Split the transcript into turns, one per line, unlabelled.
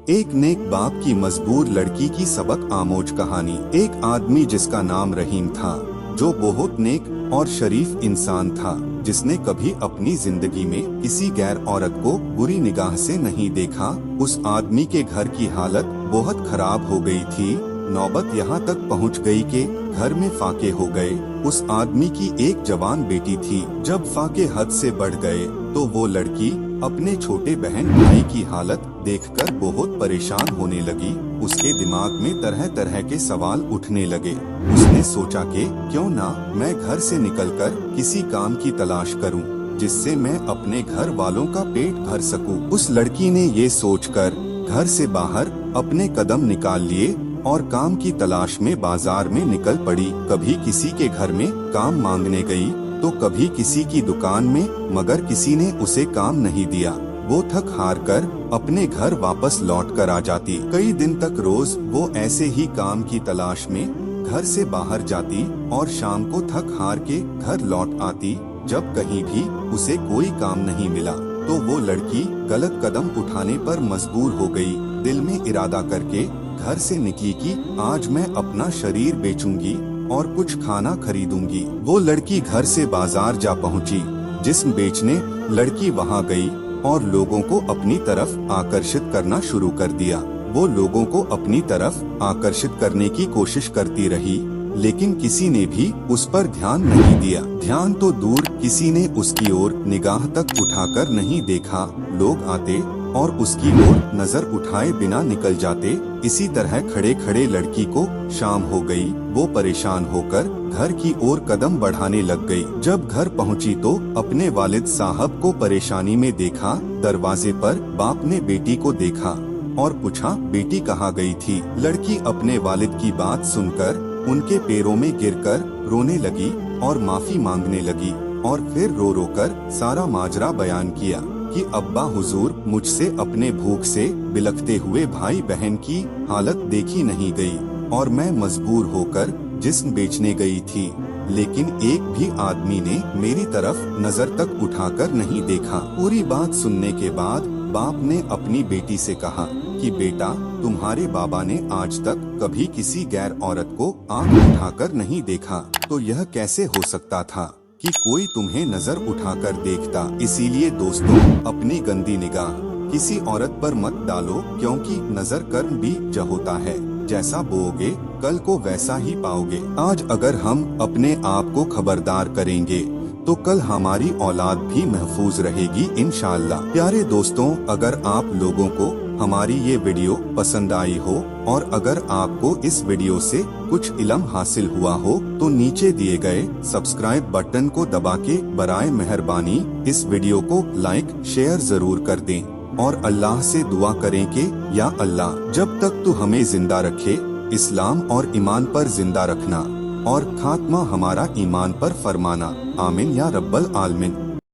एक नेक बाप की मजबूर लड़की की सबक आमोज कहानी। एक आदमी जिसका नाम रहीम था, जो बहुत नेक और शरीफ इंसान था, जिसने कभी अपनी जिंदगी में किसी गैर औरत को बुरी निगाह से नहीं देखा। उस आदमी के घर की हालत बहुत खराब हो गई थी। नौबत यहाँ तक पहुँच गई कि घर में फाके हो गए। उस आदमी की एक जवान बेटी थी। जब फाके हद से बढ़ गए तो वो लड़की अपने छोटे बहन भाई की हालत देखकर बहुत परेशान होने लगी। उसके दिमाग में तरह तरह के सवाल उठने लगे। उसने सोचा कि क्यों ना मैं घर से निकलकर किसी काम की तलाश करूं, जिससे मैं अपने घर वालों का पेट भर सकूं। उस लड़की ने ये सोचकर घर से बाहर अपने कदम निकाल लिए और काम की तलाश में बाजार में निकल पड़ी। कभी किसी के घर में काम मांगने गई तो कभी किसी की दुकान में, मगर किसी ने उसे काम नहीं दिया। वो थक हार कर अपने घर वापस लौट कर आ जाती। कई दिन तक रोज वो ऐसे ही काम की तलाश में घर से बाहर जाती और शाम को थक हार के घर लौट आती। जब कहीं भी उसे कोई काम नहीं मिला तो वो लड़की गलत कदम उठाने पर मजबूर हो गई। दिल में इरादा करके घर से निकली कि आज मैं अपना शरीर बेचूंगी और कुछ खाना खरीदूंगी। वो लड़की घर से बाजार जा पहुंची। जिस्म बेचने लड़की वहां गई और लोगों को अपनी तरफ आकर्षित करना शुरू कर दिया। वो लोगों को अपनी तरफ आकर्षित करने की कोशिश करती रही, लेकिन किसी ने भी उस पर ध्यान नहीं दिया। ध्यान तो दूर, किसी ने उसकी ओर निगाह तक उठाकर नहीं देखा। लोग आते और उसकी ओर नजर उठाए बिना निकल जाते। इसी तरह खड़े खड़े लड़की को शाम हो गई। वो परेशान होकर घर की ओर कदम बढ़ाने लग गई। जब घर पहुंची तो अपने वालिद साहब को परेशानी में देखा। दरवाजे पर बाप ने बेटी को देखा और पूछा, बेटी कहाँ गई थी? लड़की अपने वालिद की बात सुनकर उनके पैरों में गिरकर रोने लगी और माफी मांगने लगी, और फिर रो रो कर सारा माजरा बयान किया कि अब्बा हुजूर, मुझसे अपने भूख से बिलखते हुए भाई बहन की हालत देखी नहीं गई और मैं मजबूर होकर जिस्म बेचने गई थी, लेकिन एक भी आदमी ने मेरी तरफ नजर तक उठाकर नहीं देखा। पूरी बात सुनने के बाद बाप ने अपनी बेटी से कहा कि बेटा, तुम्हारे बाबा ने आज तक कभी किसी गैर औरत को आंख उठाकर नहीं देखा, तो यह कैसे हो सकता था कि कोई तुम्हें नजर उठाकर देखता। इसीलिए दोस्तों, अपनी गंदी निगाह किसी औरत पर मत डालो, क्योंकि नजर कर्म बीज होता है। जैसा बोओगे कल को वैसा ही पाओगे। आज अगर हम अपने आप को खबरदार करेंगे तो कल हमारी औलाद भी महफूज रहेगी इंशाअल्लाह। प्यारे दोस्तों, अगर आप लोगों को हमारी ये वीडियो पसंद आई हो और अगर आपको इस वीडियो से कुछ इल्म हासिल हुआ हो तो नीचे दिए गए सब्सक्राइब बटन को दबा के बराए मेहरबानी इस वीडियो को लाइक शेयर जरूर कर दें और अल्लाह से दुआ करें कि या अल्लाह, जब तक तू हमें जिंदा रखे इस्लाम और ईमान पर जिंदा रखना और खात्मा हमारा ईमान पर फरमाना। आमीन या रब्बल आलमीन।